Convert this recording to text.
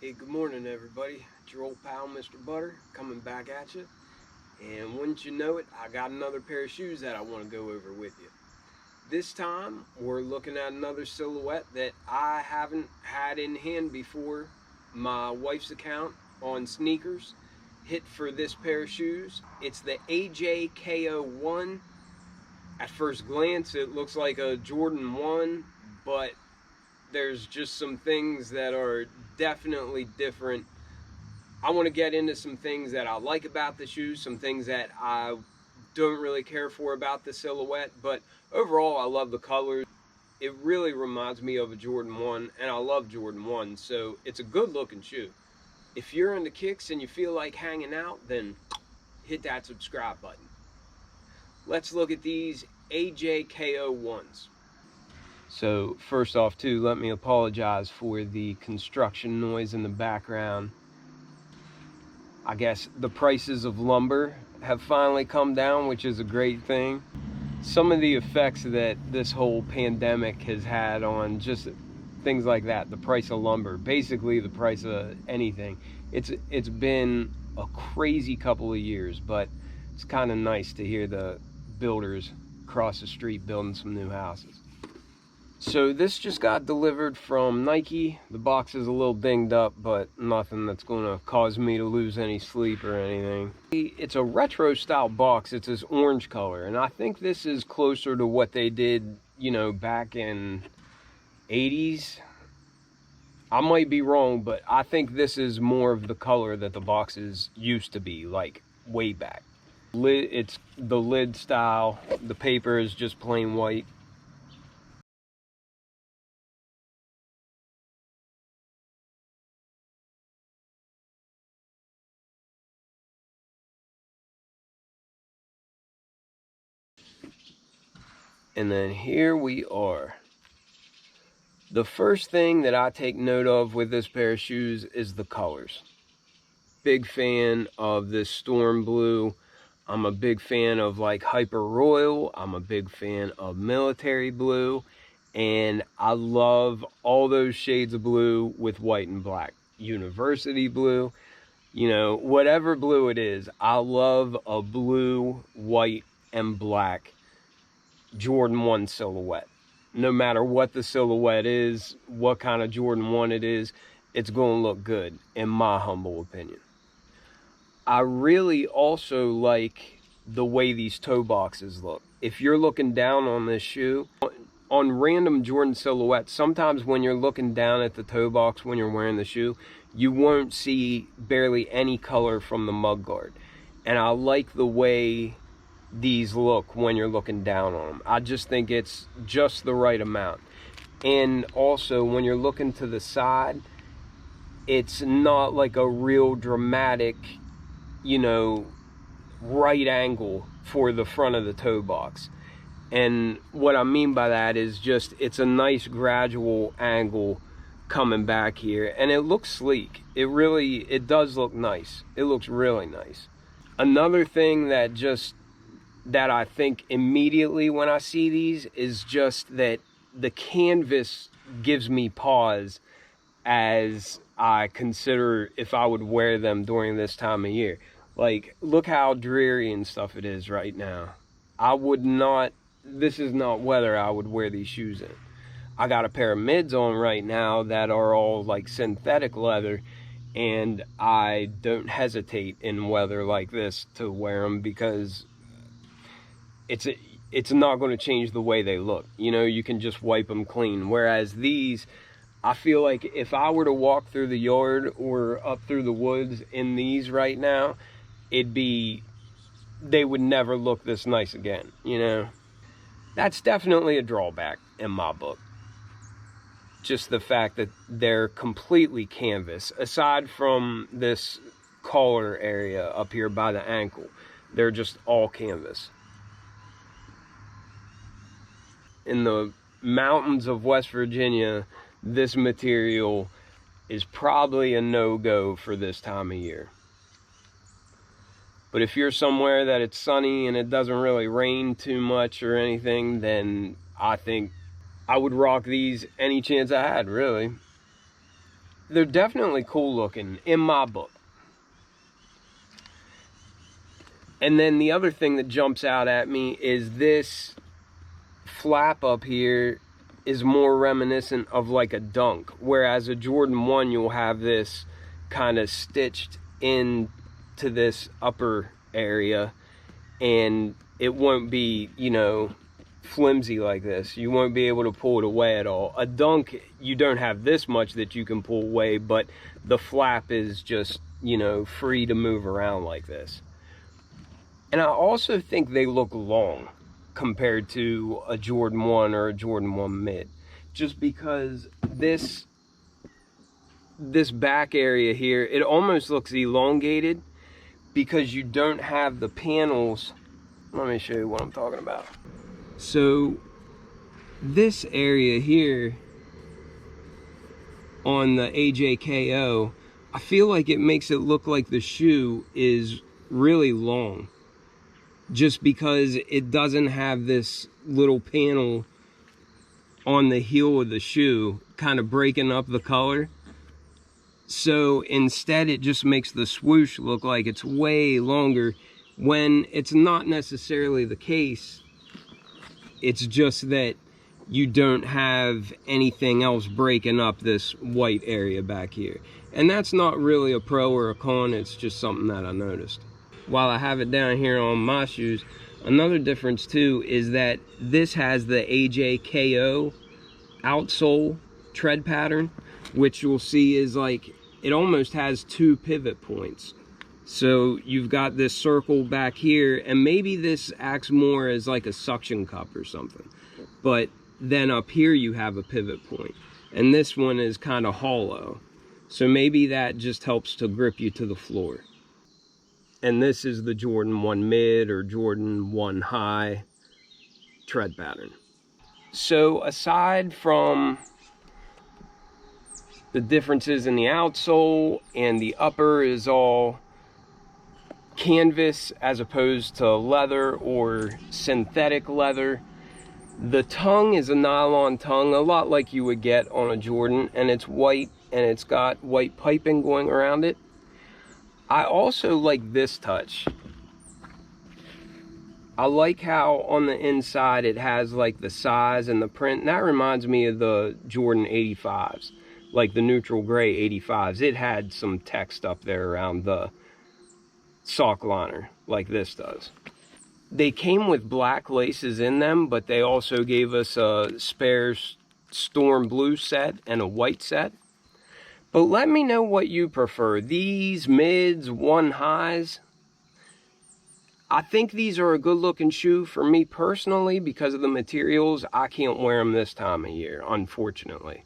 Hey, good morning, everybody. It's your old pal, Mr. Butter, coming back at you. And wouldn't you know it, I got another pair of shoes that I want to go over with you. This time, we're looking at another silhouette that I haven't had in hand before. My wife's account on sneakers hit for this pair of shoes. It's the AJKO 1. At first glance, it looks like a Jordan 1, but there's just some things that are definitely different. I want to get into some things that I like about the shoes, some things that I don't really care for about the silhouette, but overall I love the colors. It really reminds me of a Jordan 1, and I love Jordan 1, so it's a good looking shoe. If you're into kicks and you feel like hanging out, then hit that subscribe button. Let's look at these AJKO 1s. So first off too, let me apologize for the construction noise in the background. I guess the prices of lumber have finally come down, which is a great thing. Some of the effects that this whole pandemic has had on just things like that, the price of lumber, basically the price of anything. It's been a crazy couple of years, but it's kind of nice to hear the builders across the street building some new houses. So this just got delivered from Nike. The box is a little dinged up, but nothing that's going to cause me to lose any sleep or anything. It's a retro style box. It's this orange color, and I think this is closer to what they did, you know, back in 80s. I might be wrong, but I think this is more of the color that the boxes used to be, like way back. It's the lid style. The paper is just plain white. And then here we are. The first thing that I take note of with this pair of shoes is the colors. Big fan of this storm blue. I'm a big fan of like hyper royal. I'm a big fan of military blue. And I love all those shades of blue with white and black. University blue, you know, whatever blue it is. I love a blue, white, and black Jordan 1 silhouette. No matter what the silhouette is, what kind of Jordan 1 it is, it's going to look good, in my humble opinion. I really also like the way these toe boxes look. If you're looking down on this shoe, on random Jordan silhouettes, sometimes when you're looking down at the toe box when you're wearing the shoe, you won't see barely any color from the mud guard. And I like the way these look when you're looking down on them. I just think it's just the right amount. And also when you're looking to the side, it's not like a real dramatic, you know, right angle for the front of the toe box. And what I mean by that is just it's a nice gradual angle coming back here, and it looks sleek. It does look nice. It looks really nice. Another thing that I think immediately when I see these is just that the canvas gives me pause as I consider if I would wear them during this time of year. Like, look how dreary and stuff it is right now. This is not weather I would wear these shoes in. I got a pair of mids on right now that are all like synthetic leather, and I don't hesitate in weather like this to wear them because it's not going to change the way they look. You know, you can just wipe them clean. Whereas these, I feel like if I were to walk through the yard or up through the woods in these right now, they would never look this nice again, you know? That's definitely a drawback in my book. Just the fact that they're completely canvas. Aside from this collar area up here by the ankle, they're just all canvas. In the mountains of West Virginia, this material is probably a no-go for this time of year. But if you're somewhere that it's sunny and it doesn't really rain too much or anything, then I think I would rock these any chance I had, really. they're definitely cool looking in my book. And then the other thing that jumps out at me is this flap up here is more reminiscent of like a dunk, whereas a Jordan 1 you'll have this kind of stitched into this upper area, and it won't be, you know, flimsy like this. You won't be able to pull it away at all. A dunk, you don't have this much that you can pull away, but the flap is just, you know, free to move around like this. And I also think they look long compared to a Jordan 1 or a Jordan 1 mid, just because this back area here, it almost looks elongated because you don't have the panels. Let me show you what I'm talking about. So this area here on the AJKO, I feel like it makes it look like the shoe is really long, just because it doesn't have this little panel on the heel of the shoe kind of breaking up the color. So instead it just makes the swoosh look like it's way longer, when it's not necessarily the case. It's just that you don't have anything else breaking up this white area back here. And that's not really a pro or a con, it's just something that I noticed. While I have it down here on my shoes, another difference too is that this has the AJKO outsole tread pattern, which you'll see is like, it almost has 2 pivot points. So you've got this circle back here, and maybe this acts more as like a suction cup or something. But then up here you have a pivot point, and this one is kind of hollow. So maybe that just helps to grip you to the floor. And this is the Jordan 1 mid or Jordan 1 high tread pattern. So aside from the differences in the outsole, and the upper is all canvas as opposed to leather or synthetic leather, the tongue is a nylon tongue, a lot like you would get on a Jordan, and it's white and it's got white piping going around it. I also like this touch. I like how on the inside it has like the size and the print, and that reminds me of the Jordan 85s, like the neutral gray 85s. It had some text up there around the sock liner like this does. They came with black laces in them, but they also gave us a spare storm blue set and a white set. But let me know what you prefer, these mids, 1 highs. I think these are a good looking shoe for me personally because of the materials. I can't wear them this time of year, unfortunately.